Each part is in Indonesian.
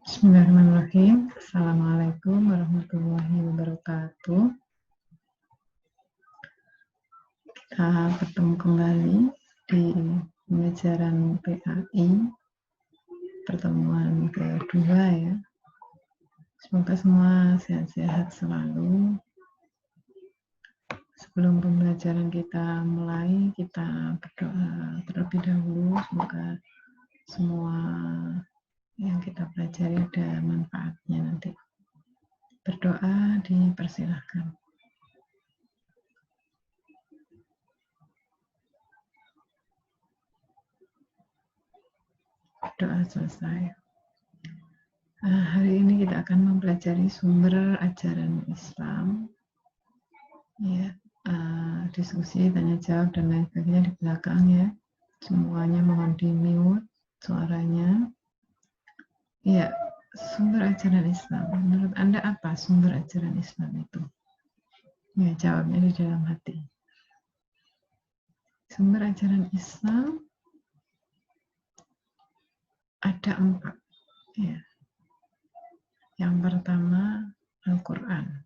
Bismillahirrahmanirrahim. Assalamualaikum warahmatullahi wabarakatuh. Kita bertemu kembali di pembelajaran PAI pertemuan kedua ya. Semoga semua sehat-sehat selalu. Sebelum pembelajaran kita mulai, kita berdoa terlebih dahulu. Semoga semua yang kita pelajari ada manfaatnya nanti. Berdoa dipersilahkan. Doa selesai. Hari ini kita akan mempelajari sumber ajaran Islam. Ya, diskusi, tanya jawab dan lain sebagainya di belakang ya. Semuanya mohon di-mute suaranya. Ya, sumber ajaran Islam. Menurut Anda apa sumber ajaran Islam itu? Ya, jawabnya di dalam hati. Sumber ajaran Islam ada 4. Ya. Yang pertama Al-Quran.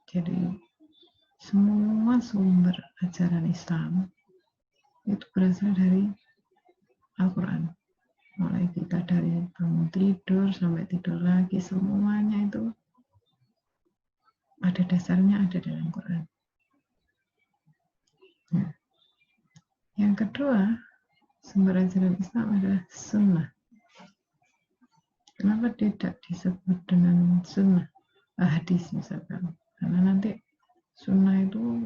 Jadi semua sumber ajaran Islam itu berasal dari Al-Quran. Mulai kita dari bangun tidur sampai tidur lagi, semuanya itu ada dasarnya, ada dalam Quran. Nah, yang kedua, sumber ajaran Islam adalah sunnah. Kenapa tidak disebut dengan sunnah? Hadis misalkan. Karena nanti sunnah itu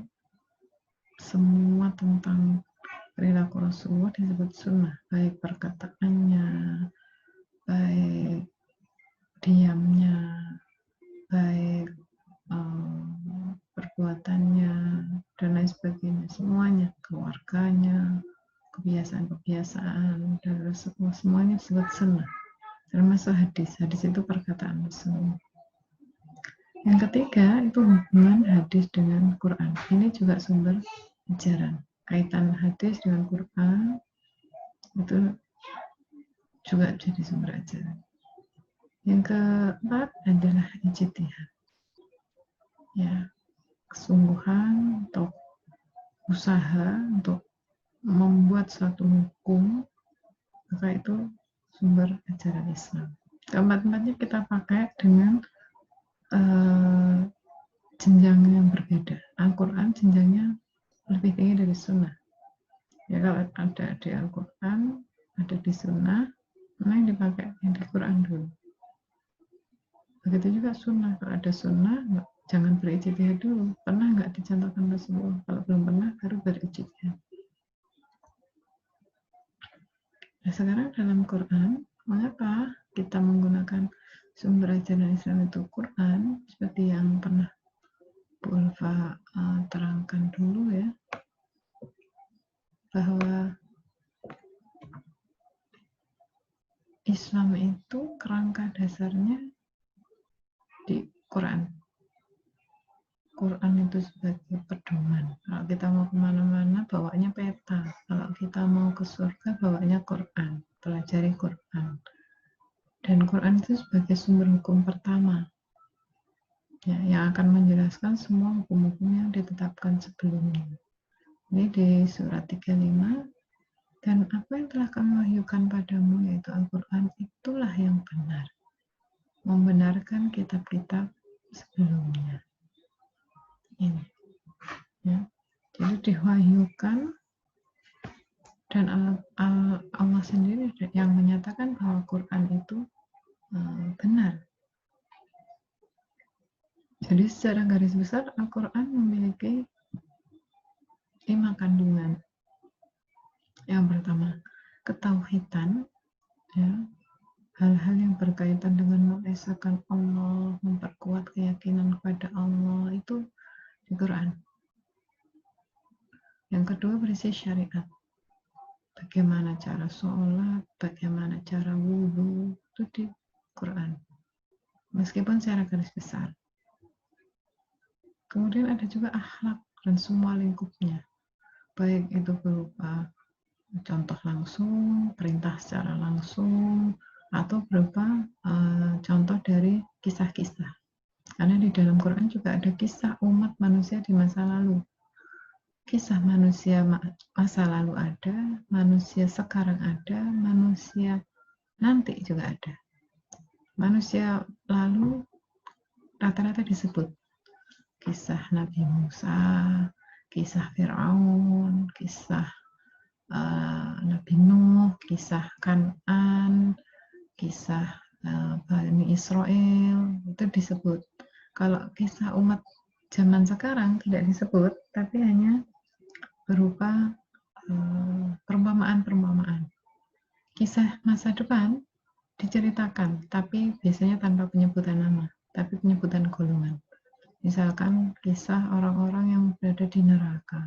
semua tentang perilaku Rasulullah disebut sunnah, baik perkataannya, baik diamnya, baik perbuatannya, dan lain sebagainya, semuanya, keluarganya, kebiasaan-kebiasaan, dan semuanya disebut sunnah, termasuk hadis. Hadis itu perkataan Rasulullah. Yang ketiga itu hubungan hadis dengan Quran. Ini juga sumber ajaran. Kaitan hadis dengan Quran itu juga jadi sumber ajaran. Yang keempat adalah ijtihad. Ya, kesungguhan untuk usaha untuk membuat suatu hukum, maka itu sumber ajaran Islam. Keempat-empatnya kita pakai dengan jenjang yang berbeda. Al-Quran jenjangnya lebih tinggi dari sunnah. Ya, kalau ada di Al-Quran, ada di sunnah, mana yang dipakai? Yang di Quran dulu. Begitu juga sunnah. Kalau ada sunnah, jangan berijtihad dulu. Pernah nggak dicontohkan Rasulullah? Kalau belum pernah, baru berijtihad. Nah, sekarang dalam Quran, mengapa kita menggunakan sumber ajaran Islam itu Quran? Seperti yang pernah Bu Ulfa terangkan dulu ya, bahwa Islam itu kerangka dasarnya di Quran. Quran itu sebagai pedoman. Kalau kita mau kemana-mana, bawanya peta. Kalau kita mau ke surga, bawanya Quran. Pelajari Quran. Dan Quran itu sebagai sumber hukum pertama, ya, yang akan menjelaskan semua hukum-hukum yang ditetapkan sebelumnya. Ini di surat 35. Dan apa yang telah kami wahyukan padamu, yaitu Al-Quran, itulah yang benar. Membenarkan kitab-kitab sebelumnya. Ini. Ya. Jadi diwahyukan, dan Allah sendiri yang menyatakan bahwa Quran itu benar. Jadi secara garis besar Al-Quran memiliki 5 kandungan. Yang pertama, ketauhidan, ya, hal-hal yang berkaitan dengan mengesahkan Allah, memperkuat keyakinan kepada Allah, itu di Quran. Yang kedua berisi syariat. Bagaimana cara sholat, bagaimana cara wudhu, itu di Quran. Meskipun secara garis besar. Kemudian ada juga akhlak dan semua lingkupnya. Baik itu berupa contoh langsung, perintah secara langsung, atau berupa contoh dari kisah-kisah. Karena di dalam Quran juga ada kisah umat manusia di masa lalu. Kisah manusia masa lalu ada, manusia sekarang ada, manusia nanti juga ada. Manusia lalu rata-rata disebut kisah Nabi Musa, kisah Fir'aun, kisah Nabi Nuh, kisah Kan'an, kisah Bani Israel, itu disebut. Kalau kisah umat zaman sekarang tidak disebut, tapi hanya berupa perumpamaan-perumpamaan. Kisah masa depan diceritakan, tapi biasanya tanpa penyebutan nama, tapi penyebutan golongan. Misalkan kisah orang-orang yang berada di neraka,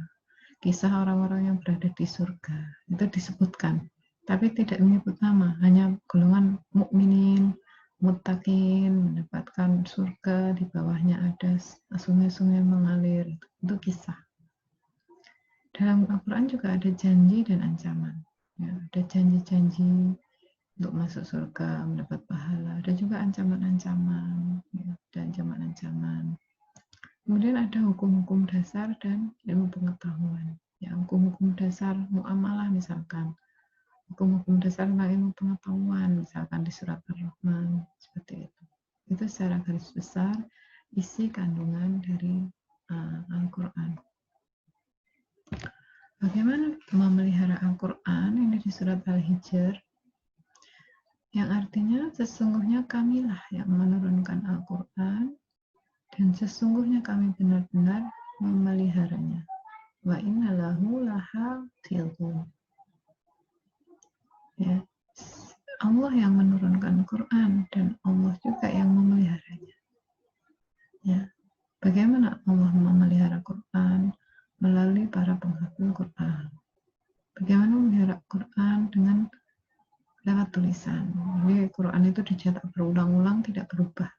kisah orang-orang yang berada di surga, itu disebutkan, tapi tidak menyebut nama, hanya golongan mukminin, muttaqin, mendapatkan surga, di bawahnya ada sungai-sungai mengalir, itu kisah. Dalam Al-Quran juga ada janji dan ancaman. Ya, ada janji-janji untuk masuk surga, mendapat pahala. Ada juga ancaman-ancaman. Ya, ada ancaman-ancaman. Kemudian ada hukum-hukum dasar dan ilmu pengetahuan. Ya, hukum-hukum dasar muamalah misalkan. Hukum-hukum dasar tentang ilmu pengetahuan, misalkan di surat Ar-Rahman, seperti itu. Itu secara garis besar isi kandungan dari Al-Quran. Bagaimana memelihara Al-Quran? Ini di surat Al-Hijr, yang artinya sesungguhnya kamilah yang menurunkan Al-Quran dan sesungguhnya kami benar-benar memeliharanya. Wa inna lahu lahafizun. Ya, Allah yang menurunkan Quran dan Allah juga yang memeliharanya. Ya, bagaimana Allah memelihara Quran? Melalui para penghafal Quran. Bagaimana memelihara Quran? Dengan lewat tulisan. Jadi Quran itu dicetak berulang-ulang, tidak berubah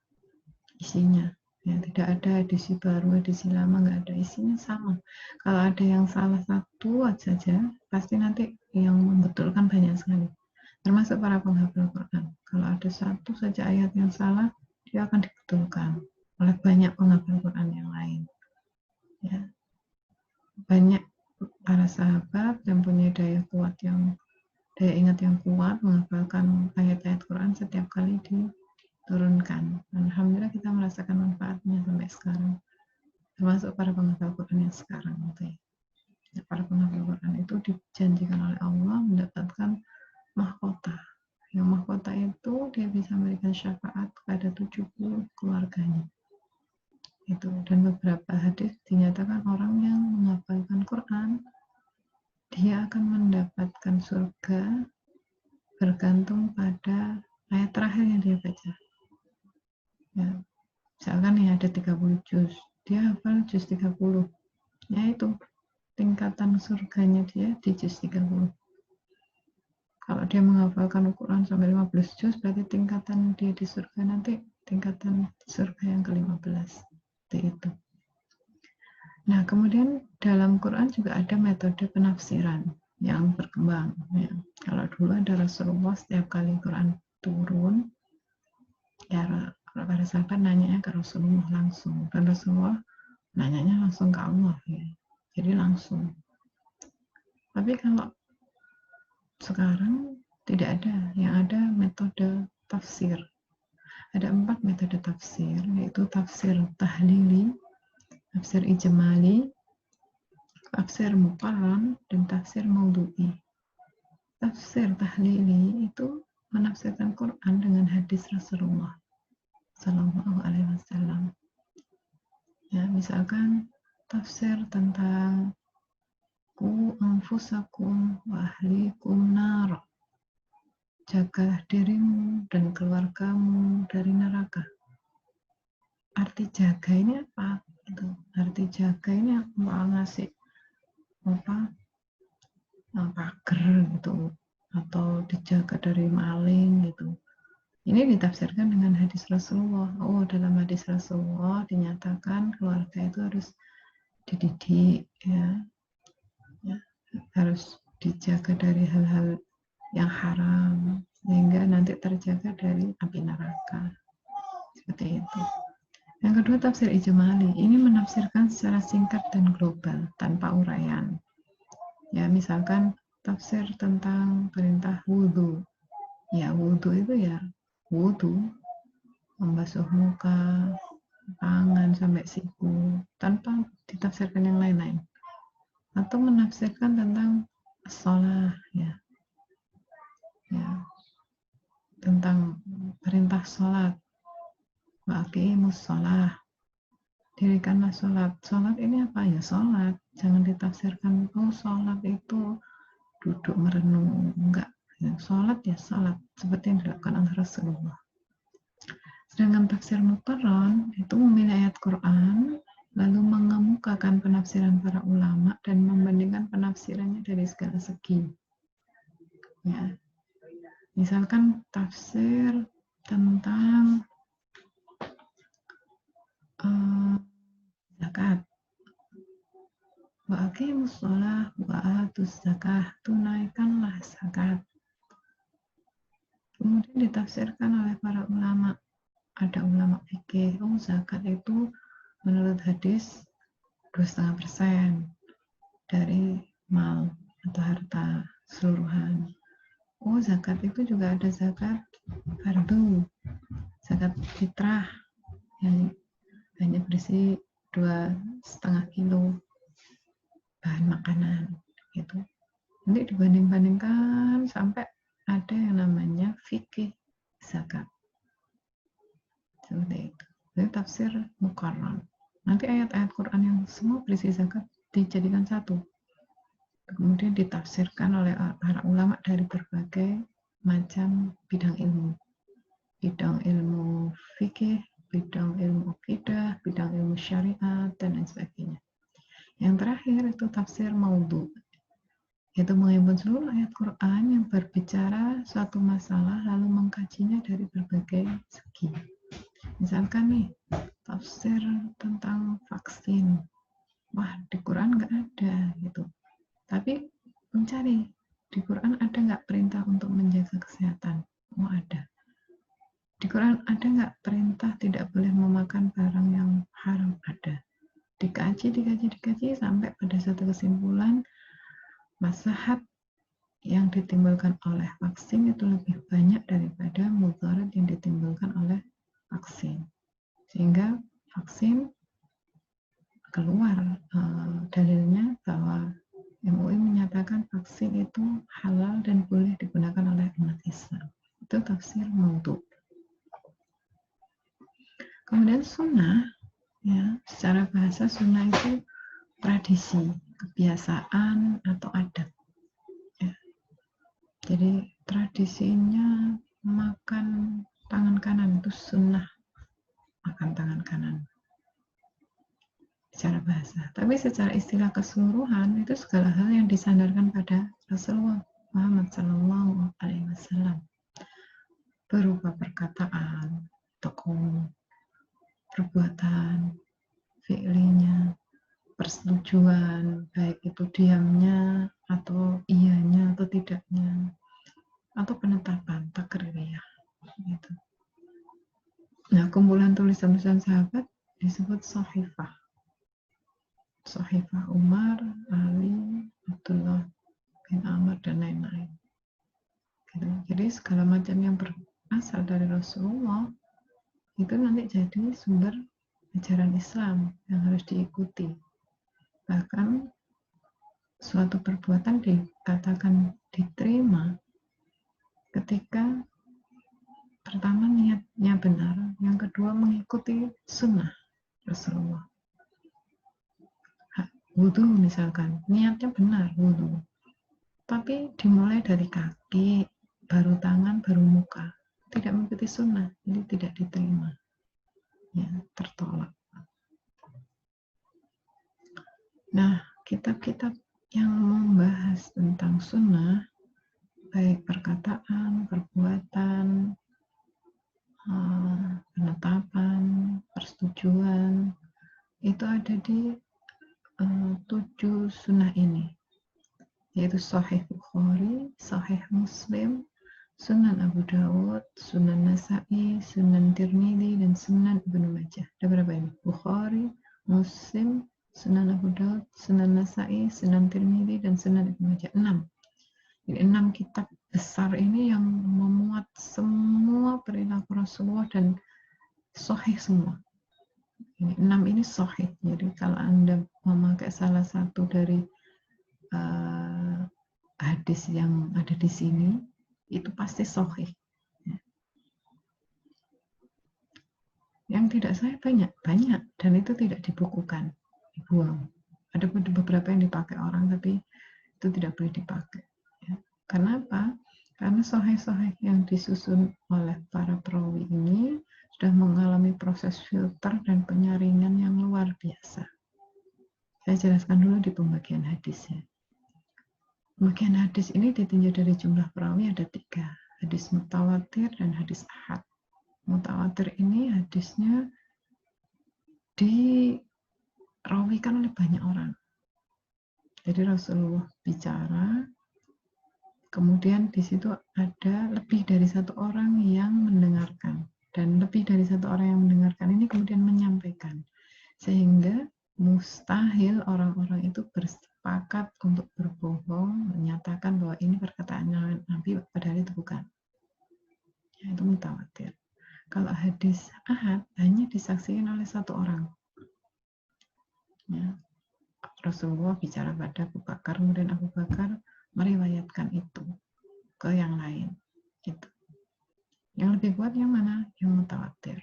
isinya. Ya, tidak ada edisi baru, edisi lama, nggak ada, isinya sama. Kalau ada yang salah satu saja, pasti nanti yang membetulkan banyak sekali. Termasuk para penghafal Quran. Kalau ada satu saja ayat yang salah, dia akan dibetulkan oleh banyak penghafal Quran yang lain. Ya. Banyak para sahabat yang punya daya ingat yang kuat menghafalkan ayat-ayat Quran setiap kali diturunkan. Alhamdulillah kita merasakan manfaatnya sampai sekarang. Termasuk para penghafal Quran yang sekarang. Ya, para penghafal Quran itu dijanjikan oleh Allah mendapatkan mahkota. Yang mahkota itu dia bisa memberikan syafaat kepada 70 keluarganya. Itu. Dan beberapa hadis dinyatakan orang yang menghafalkan Quran dia akan mendapatkan surga bergantung pada ayat terakhir yang dia baca. Ya, misalkan ya ada 30 juz, dia hafal juz 30. Ya itu tingkatan surganya dia di juz 30. Kalau dia menghafalkan Al-Quran sampai 15 juz, berarti tingkatan dia di surga nanti tingkatan surga yang ke-15. Itu. Nah, kemudian dalam Quran juga ada metode penafsiran yang berkembang. Ya. Kalau dulu ada Rasulullah, setiap kali Quran turun, ya para sahabat nanya ke Rasulullah langsung. Dan Rasulullah nanyanya langsung ke Allah. Ya. Jadi langsung. Tapi kalau sekarang tidak ada. Yang ada metode tafsir. Ada 4 metode tafsir, yaitu tafsir tahlili, tafsir ijmali, tafsir muqarran, dan tafsir maudhu'i. Tafsir tahlili itu menafsirkan Quran dengan hadis Rasulullah Sallallahu Alaihi Wasallam. Ya, misalkan tafsir tentang ku anfusakum wa ahlikum nar. Jaga dirimu dan keluargamu dari neraka. Arti jaga ini apa? Itu arti jaga ini mau ngasih apa? Pagar gitu, atau dijaga dari maling gitu. Ini ditafsirkan dengan hadis Rasulullah. Oh, dalam hadis Rasulullah dinyatakan keluarga itu harus dididik, ya, harus dijaga dari hal-hal yang haram. sehingga nanti terjaga dari api neraka. Seperti itu. Yang kedua, tafsir ijmali. Ini menafsirkan secara singkat dan global tanpa uraian. Ya, misalkan tafsir tentang perintah wudhu. Ya, wudhu itu ya wudhu, membasuh muka, tangan sampai siku, tanpa ditafsirkan yang lain-lain. Atau menafsirkan tentang sholat, ya, tentang perintah sholat. Waqimus sholat, dirikanlah sholat. Sholat ini apa ya? Sholat. Jangan ditafsirkan, oh sholat itu duduk merenung. Enggak. Ya, sholat ya sholat. Seperti yang dilakukan oleh Rasulullah. Sedangkan tafsir muqarran itu memilih ayat Quran, lalu mengemukakan penafsiran para ulama dan membandingkan penafsirannya dari segala segi. Ya. Misalkan tafsir tentang zakat. Wa aqimus shalah wa atuz zakah, tunaikanlah zakat. Kemudian ditafsirkan oleh para ulama. Ada ulama fikih, oh zakat itu menurut hadis 2,5% dari mal atau harta seluruhan. Oh zakat itu juga ada zakat fardu, zakat fitrah yang hanya berisi 2,5 kilo bahan makanan gitu. Nanti dibanding-bandingkan sampai ada yang namanya fikih zakat. Seperti itu. Jadi tafsir muqarran. Nanti ayat-ayat Quran yang semua berisi zakat dijadikan satu. Kemudian ditafsirkan oleh para ulama dari berbagai macam bidang ilmu. Bidang ilmu fikih, bidang ilmu akidah, bidang ilmu syariat, dan lain sebagainya. Yang terakhir itu tafsir maudhu. Itu menghimpun seluruh ayat Quran yang berbicara suatu masalah lalu mengkajinya dari berbagai segi. Misalkan nih, tafsir tentang vaksin. Wah, di Quran nggak ada gitu. Tapi mencari, di Quran ada nggak perintah untuk menjaga kesehatan? Oh, ada. Di Quran ada nggak perintah tidak boleh memakan barang yang haram? Ada. Dikaji sampai pada satu kesimpulan, maslahat yang ditimbulkan oleh vaksin itu lebih banyak daripada mudarat yang ditimbulkan oleh vaksin. Sehingga vaksin keluar dalilnya bahwa MUI menyatakan vaksin itu halal dan boleh digunakan oleh umat Islam. Itu tafsir maudhu. Kemudian sunnah, ya, secara bahasa sunnah itu tradisi, kebiasaan atau adat. Ya. Jadi tradisinya makan tangan kanan itu sunnah, makan tangan kanan. Secara bahasa, tapi secara istilah keseluruhan itu segala hal yang disandarkan pada Rasulullah Muhammad SAW berupa perkataan, tekun, perbuatan, fi'linya, persetujuan, baik itu diamnya atau iyanya atau tidaknya, atau penetapan takririah gitu. Nah, kumpulan tulisan-tulisan sahabat disebut sahifah. Sahifah Umar, Ali, Abdullah bin Amr, dan lain-lain. Gitu. Jadi segala macam yang berasal dari Rasulullah itu nanti jadi sumber ajaran Islam yang harus diikuti. Bahkan suatu perbuatan dikatakan diterima ketika pertama niatnya benar, yang kedua mengikuti sunnah Rasulullah. Wudhu misalkan, niatnya benar wudhu, tapi dimulai dari kaki, baru tangan, baru muka, tidak mengikuti sunnah, jadi tidak diterima, ya, tertolak. Nah, kitab-kitab yang membahas tentang sunnah, baik perkataan, perbuatan, penetapan, persetujuan, itu ada di 7 sunnah ini, yaitu Sahih Bukhari, Sahih Muslim, Sunan Abu Dawud, Sunan Nasa'i, Sunan Tirmidzi, dan Sunan Ibnu Majah. Ada berapa ini? Bukhari, Muslim, Sunan Abu Dawud, Sunan Nasa'i, Sunan Tirmidzi, dan Sunan Ibnu Majah. 6. Jadi 6 kitab besar ini yang memuat semua perilaku Rasulullah dan sahih semua. Ini 6 ini sahih. Jadi kalau Anda memakai salah satu dari hadis yang ada di sini, itu pasti sahih. Yang tidak sahih banyak, dan itu tidak dibukukan, dibuang. Ada beberapa yang dipakai orang, tapi itu tidak boleh dipakai. Ya. Kenapa? Karena sahih-sahih yang disusun oleh para perawi ini sudah mengalami proses filter dan penyaringan yang luar biasa. Saya jelaskan dulu di pembagian hadisnya. Pembagian hadis ini ditinjau dari jumlah perawi ada 3, hadis mutawatir dan hadis ahad. Mutawatir ini hadisnya dirawikan oleh banyak orang. Jadi Rasulullah bicara, kemudian di situ ada lebih dari satu orang yang mendengarkan, dan lebih dari satu orang yang mendengarkan ini kemudian menyampaikan, sehingga mustahil orang-orang itu bersepakat untuk berbohong, menyatakan bahwa ini perkataan Nabi, padahal itu bukan. Ya, itu mutawatir. Kalau hadis ahad hanya disaksikan oleh satu orang. Ya. Rasulullah bicara pada Abu Bakar, kemudian Abu Bakar meriwayatkan itu ke yang lain. Gitu. Yang lebih kuat yang mana? Yang mutawatir.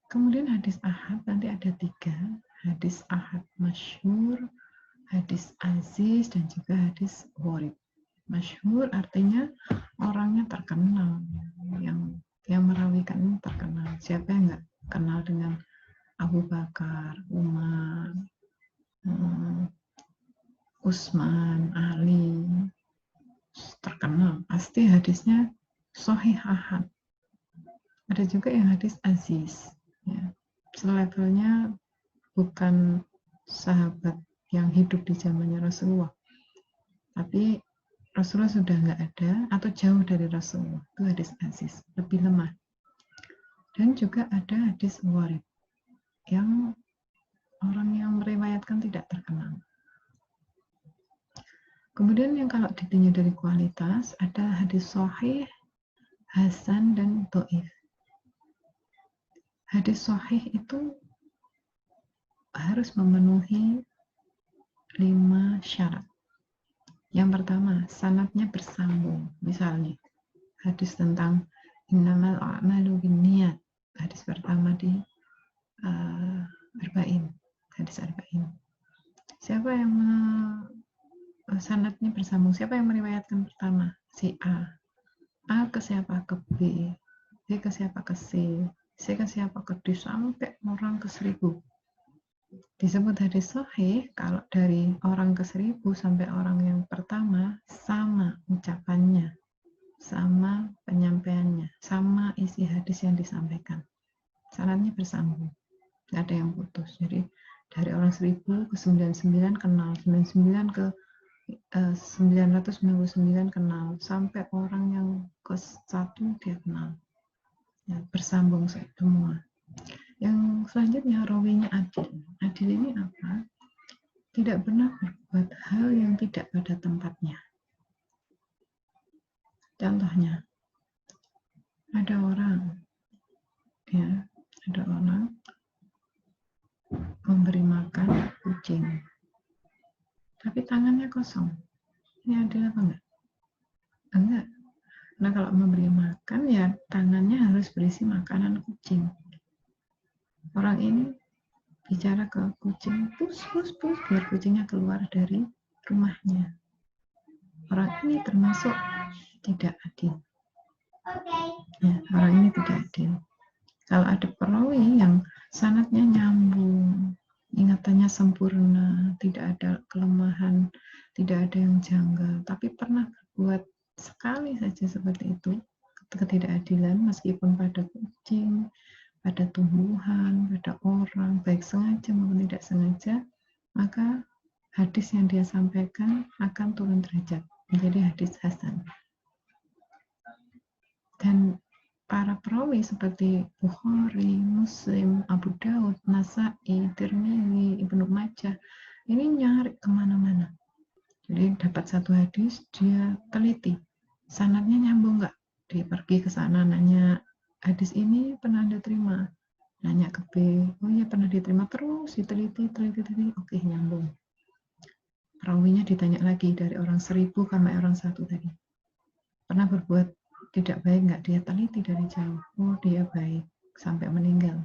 Kemudian hadis ahad nanti ada 3, hadis ahad masyhur, hadis aziz, dan juga hadis gharib. Masyhur artinya orangnya terkenal, yang merawikan ini terkenal. Siapa yang nggak kenal dengan Abu Bakar, Umar, Utsman, Ali, terkenal. Pasti hadisnya sahih ahad. Ada juga yang hadis aziz. Ya. Selevelnya bukan sahabat yang hidup di zamannya Rasulullah, tapi Rasulullah sudah nggak ada atau jauh dari Rasulullah. Itu hadis aziz, lebih lemah. Dan juga ada hadis gharib, yang orang yang meriwayatkan tidak terkenal. Kemudian yang kalau ditinjau dari kualitas, ada hadis sahih, hasan, dan dhaif. Hadis sahih itu harus memenuhi 5 syarat. Yang pertama, sanadnya bersambung. Misalnya, hadis tentang innamal a'malu binniyat. Hadis pertama di Arba'in, hadis Arba'in. Siapa yang sanadnya bersambung? Siapa yang meriwayatkan pertama? Si A. A ke siapa? Ke B. B ke siapa? Ke C. C ke siapa? Ke D, sampai orang ke 1000. Disebut hadis sahih kalau dari orang ke 1000 sampai orang yang pertama sama ucapannya, sama penyampaiannya, sama isi hadis yang disampaikan. Sanadnya bersambung, nggak ada yang putus. Jadi dari orang 1000 ke 99 kenal, 99 ke 999 kenal, sampai orang yang ke 1 dia kenal. Ya, bersambung semua. Yang selanjutnya rawinya adil. Adil ini apa? Tidak pernah berbuat hal yang tidak pada tempatnya. Contohnya, ada orang memberi makan kucing, tapi tangannya kosong. Ini adil apa enggak? Enggak. Nah, kalau memberi makan ya tangannya harus berisi makanan kucing. Orang ini bicara ke kucing, pus, biar kucingnya keluar dari rumahnya. Orang ini termasuk tidak adil. Ya, orang ini tidak adil. Kalau ada perawi yang sanadnya nyambung, ingatannya sempurna, tidak ada kelemahan, tidak ada yang janggal, tapi pernah berbuat sekali saja seperti itu, ketidakadilan, meskipun pada kucing, pada tumbuhan, pada orang, baik sengaja maupun tidak sengaja, maka hadis yang dia sampaikan akan turun derajat menjadi hadis hasan. Dan para perawi seperti Bukhari, Muslim, Abu Daud, Nasai, Tirmidzi, Ibnu Majah, ini nyari kemana-mana. Jadi dapat satu hadis, dia teliti, sanadnya nyambung nggak? Dia pergi ke sana nanya, hadis ini pernah Anda terima? Nanya ke B, oh iya pernah diterima, terus diteliti, oke nyambung. Perawinya ditanya lagi, dari orang 1000 sampai orang 1 tadi. Pernah berbuat tidak baik nggak? Dia teliti dari jauh, oh dia baik, sampai meninggal.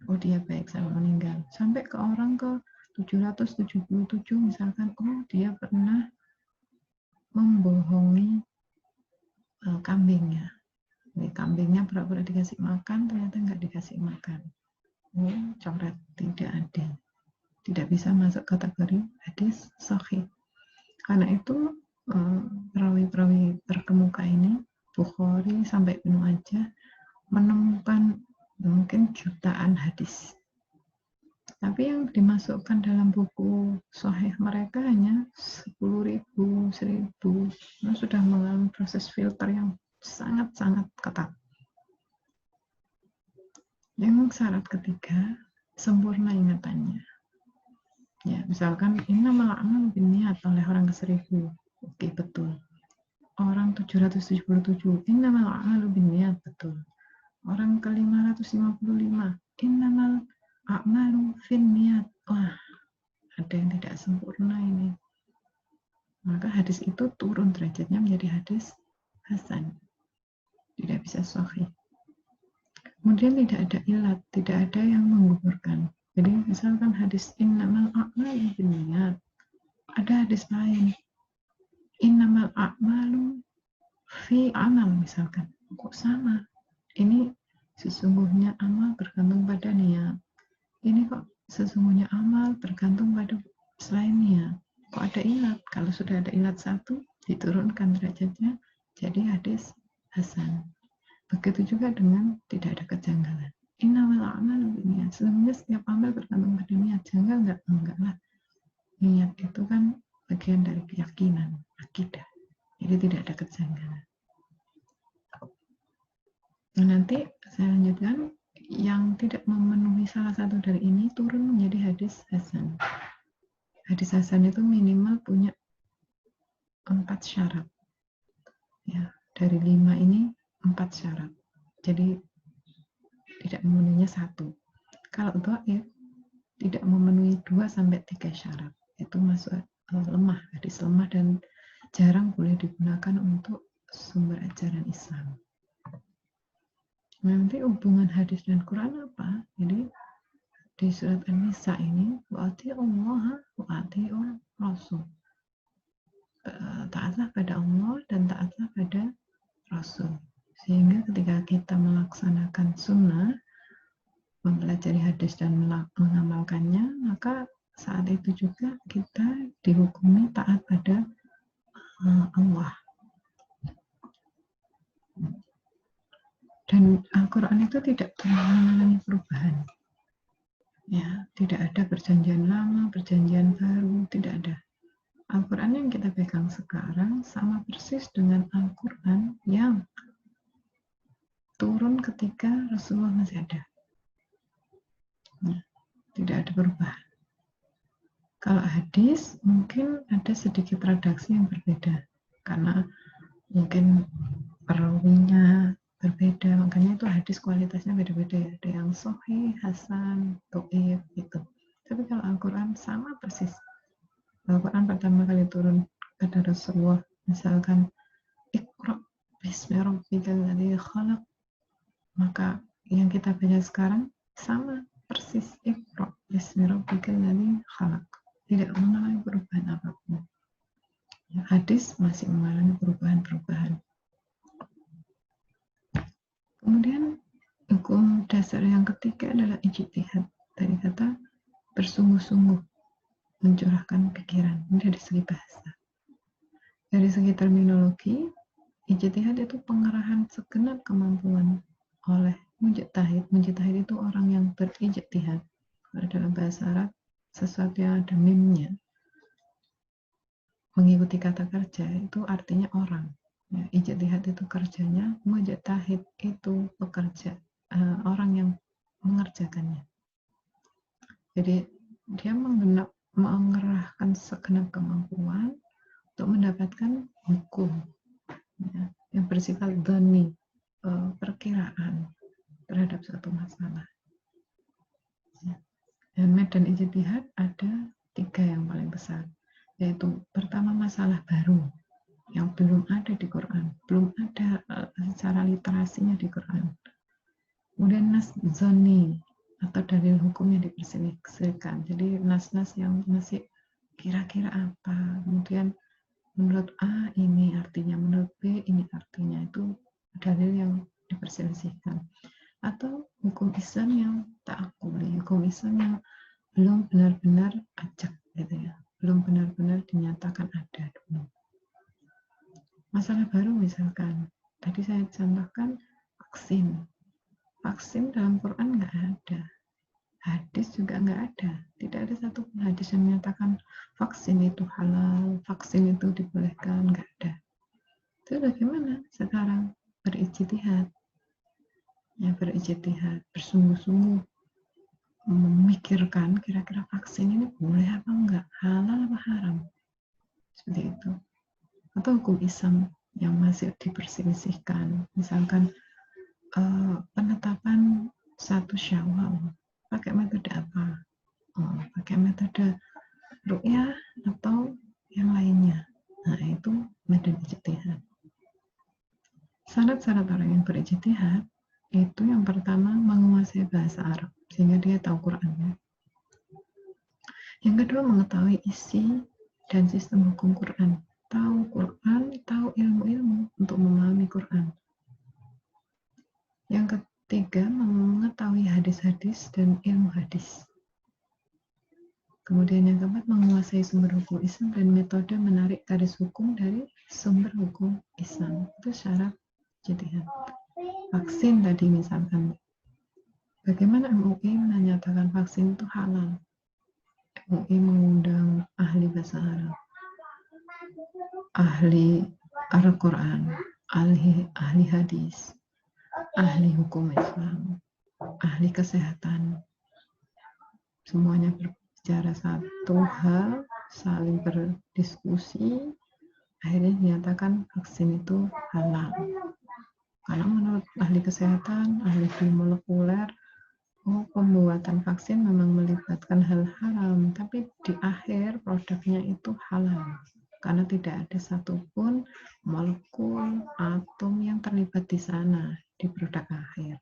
Oh dia baik sampai meninggal. Sampai ke orang ke 777 misalkan, oh dia pernah membohongi kambingnya. Jadi, kambingnya pura-pura dikasih makan, ternyata nggak dikasih makan. Oh, coret, tidak ada. Tidak bisa masuk kategori hadis sahih. Karena itu perawi-perawi terkemuka ini, Bukhari sampai Ibnu Majah, menemukan mungkin jutaan hadis. Tapi yang dimasukkan dalam buku sahih mereka hanya 10.000, 1.000. Nah, sudah mengalami proses filter yang sangat-sangat ketat. Yang syarat ketiga, sempurna ingatannya. Ya, misalkan innamal a'malu binniyat oleh orang ke 1000. Oke, betul. Orang 777, innamal a'malu binniyat, betul. Orang ke 555, innamal a'malu binniyat. Wah, ada yang tidak sempurna ini. Maka hadis itu turun derajatnya menjadi hadis hasan. Tidak bisa sahih. Kemudian tidak ada ilat, tidak ada yang menggugurkan. Jadi misalkan hadis innamal a'malu binniyat, ada hadis lain innamal a'malu fi amal misalkan. Kok sama? Ini sesungguhnya amal bergantung pada niat. Ini kok sesungguhnya amal bergantung pada selain niat. Kok ada ilat? Kalau sudah ada ilat satu, diturunkan derajatnya jadi hadis hasan. Begitu juga dengan tidak ada kejanggalan. Innamal a'malu binniyat. Sesungguhnya setiap amal bergantung pada niat. Janggal enggak? Enggak lah. Niat itu kan bagian dari keyakinan, akidah. Jadi tidak ada kejanggalan. Nah, nanti saya lanjutkan, yang tidak memenuhi salah satu dari ini turun menjadi hadis hasan. Hadis hasan itu minimal punya 4 syarat. Ya, dari 5 ini 4 syarat. Jadi tidak memenuhinya 1. Kalau dhaif tidak memenuhi 2 sampai 3 syarat. Itu masuk lemah, hadis lemah dan jarang boleh digunakan untuk sumber ajaran Islam. Nanti hubungan hadis dan Quran apa? Jadi di surat An-Nisa ini wa'ati'ullaha wa'ati'ur rasul. Taatlah pada Allah dan taatlah pada Rasul. Sehingga ketika kita melaksanakan sunnah, mempelajari hadis dan mengamalkannya, maka saat itu juga kita dihukumi taat pada Allah. Dan Al-Quran itu tidak mengalami perubahan. Ya, tidak ada perjanjian lama, perjanjian baru, tidak ada. Al-Quran yang kita pegang sekarang sama persis dengan Al-Quran yang turun ketika Rasulullah masih ada. Ya, tidak ada perubahan. Kalau hadis mungkin ada sedikit redaksi yang berbeda karena mungkin perawinya berbeda, makanya itu hadis kualitasnya beda-beda ya. Ada yang sahih, hasan, dhaif gitu. Tapi kalau Al-Quran sama persis. Al-Quran pertama kali turun pada Rasulullah, misalkan Iqra bismi rabbikal ladzi khalaq, maka yang kita baca sekarang sama persis, Iqra bismi rabbikal ladzi khalaq. Tidak mengalami perubahan apapun. Hadis masih mengalami perubahan-perubahan. Kemudian hukum dasar yang ketiga adalah ijtihad. Dari kata bersungguh-sungguh mencurahkan pikiran. Ini dari segi bahasa. Dari segi terminologi, ijtihad itu pengerahan segenap kemampuan oleh mujtahid. Mujtahid itu orang yang berijtihad. Kalau dalam bahasa Arab, sesuatu yang ada mimnya, mengikuti kata kerja itu artinya orang. Ya, ijtihad itu kerjanya, mujtahid itu pekerja, orang yang mengerjakannya. Jadi dia mengerahkan segenap kemampuan untuk mendapatkan hukum, ya, yang bersifat dhani, perkiraan terhadap suatu masalah. Ya. Dan medan ijtihad ada 3 yang paling besar, yaitu pertama masalah baru yang belum ada di Quran, belum ada secara literasinya di Quran. Kemudian nas zoni atau dalil hukum yang diperselisihkan. Jadi nas-nas yang masih kira-kira apa, kemudian menurut A ini artinya, menurut B ini artinya, itu dalil yang diperselisihkan. Atau hukum Islam yang ta'akuli, hukum Islam yang belum benar-benar acak gitu ya, belum benar-benar dinyatakan ada dulu. Masalah baru misalkan, tadi saya contohkan vaksin. Vaksin dalam Quran nggak ada, hadis juga nggak ada, tidak ada satu hadis yang menyatakan vaksin itu halal, vaksin itu dibolehkan, nggak ada. Itu bagaimana sekarang berijtihad, ya berijtihad, bersungguh-sungguh memikirkan kira-kira vaksin ini boleh apa enggak, halal apa haram, seperti itu. Atau hukum Islam yang masih diperselisihkan, misalkan penetapan 1 Syawal pakai metode apa? Pakai metode ru'yah atau yang lainnya. Nah, itu metode ijtihad. Syarat-syarat orang yang berijtihad itu yang pertama menguasai bahasa Arab sehingga dia tahu Qurannya. Yang kedua mengetahui isi dan sistem hukum Quran. Tahu Quran, tahu ilmu-ilmu untuk memahami Quran. Yang ketiga, mengetahui hadis-hadis dan ilmu hadis. Kemudian yang keempat, menguasai sumber hukum Islam dan metode menarik garis hukum dari sumber hukum Islam. Itu syarat ijtihad. Vaksin tadi misalkan. Bagaimana MUI menyatakan vaksin itu halal? MUI mengundang ahli bahasa Arab, ahli Al-Quran, ahli hadis, ahli hukum Islam, ahli kesehatan. Semuanya berbicara satu hal, saling berdiskusi, akhirnya dinyatakan vaksin itu halal. Karena menurut ahli kesehatan, ahli biomolekuler, pembuatan vaksin memang melibatkan hal haram, tapi di akhir produknya itu halal. Karena tidak ada satupun molekul, atom yang terlibat di sana, di produk akhir.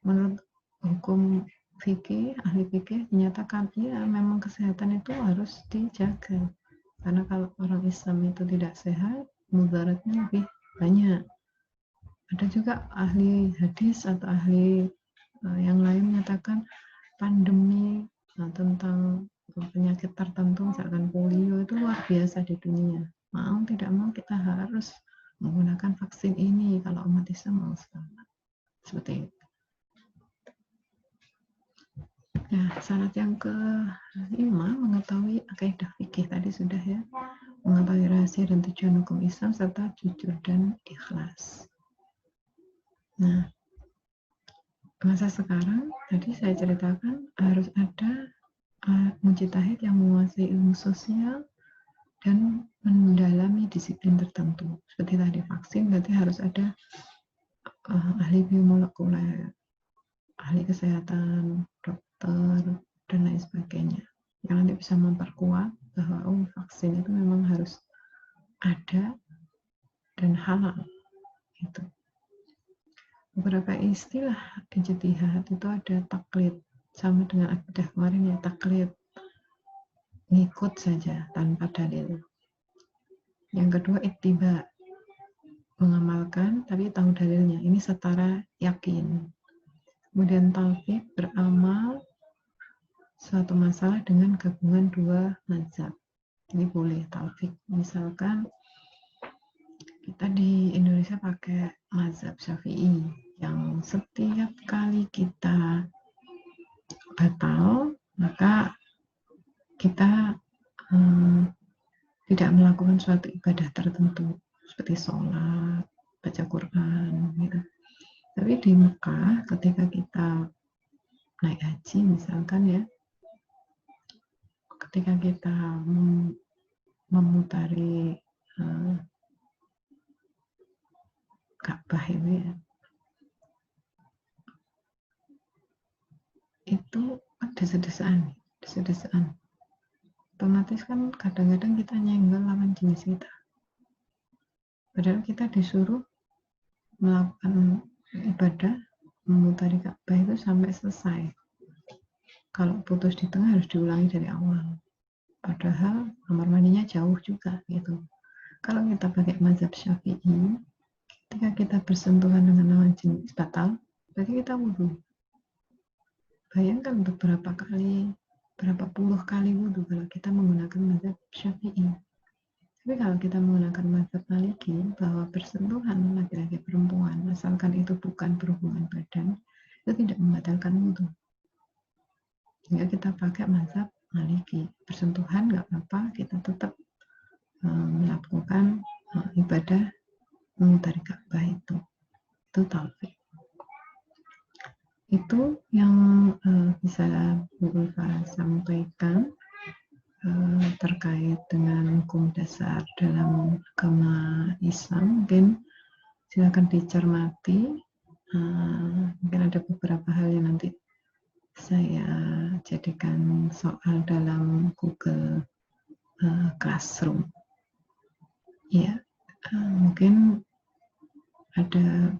Menurut hukum fikih, ahli fikih menyatakan, ya memang kesehatan itu harus dijaga. Karena kalau orang Islam itu tidak sehat, mudaratnya lebih banyak. Ada juga ahli hadis atau ahli yang lain menyatakan pandemi tentang penyakit tertentu, misalkan polio, itu luar biasa di dunia. Mau tidak mau kita harus menggunakan vaksin ini kalau umat Islam mau selamat. Seperti itu. Ya, syarat yang kelima, mengetahui kaidah fikih tadi sudah ya, mengetahui rahasia dan tujuan hukum Islam serta jujur dan ikhlas. Nah, masa sekarang tadi saya ceritakan harus ada mujtahid yang menguasai ilmu sosial dan mendalami disiplin tertentu. Seperti tadi vaksin, berarti harus ada ahli biomolekuler, ahli kesehatan, dokter, dan lain sebagainya. Yang nanti bisa memperkuat bahwa vaksin itu memang harus ada dan halal. Gitu. Beberapa istilah ijtihad itu ada taklid, sama dengan akidah kemarin ya, taklid, ngikut saja tanpa dalil. Yang kedua ittiba, mengamalkan tapi tahu dalilnya, ini setara yakin. Kemudian talfiq, beramal suatu masalah dengan gabungan 2 mazhab. Ini boleh talfiq, misalkan kita di Indonesia pakai mazhab Syafi'i yang setiap kali kita batal maka kita tidak melakukan suatu ibadah tertentu seperti sholat, baca Quran gitu. Tapi di Mekah ketika kita naik haji misalkan ya, ketika kita memutari Ka'bah itu ya, itu desa-desaan. Otomatis kan kadang-kadang kita nyenggol lawan jenis kita. Padahal kita disuruh melakukan ibadah memutari Ka'bah itu sampai selesai. Kalau putus di tengah harus diulangi dari awal. Padahal kamar mandinya jauh juga gitu. Kalau kita pakai mazhab Syafi'i, ketika kita bersentuhan dengan lawan jenis batal, berarti kita wudhu. Bayangkan berapa puluh kali wudhu kalau kita menggunakan mazhab Syafi'i. Tapi kalau kita menggunakan mazhab Maliki, bahwa bersentuhan laki-laki perempuan, asalkan itu bukan berhubungan badan, itu tidak membatalkan wudhu. Sehingga kita pakai mazhab Maliki. Bersentuhan nggak apa-apa, kita tetap melakukan ibadah memutari Ka'bah itu taufik. Itu yang bisa Bu Ulfa sampaikan terkait dengan hukum dasar dalam agama Islam. Mungkin silakan dicermati. Mungkin ada beberapa hal yang nanti saya jadikan soal dalam Google Classroom. Ya, mungkin ada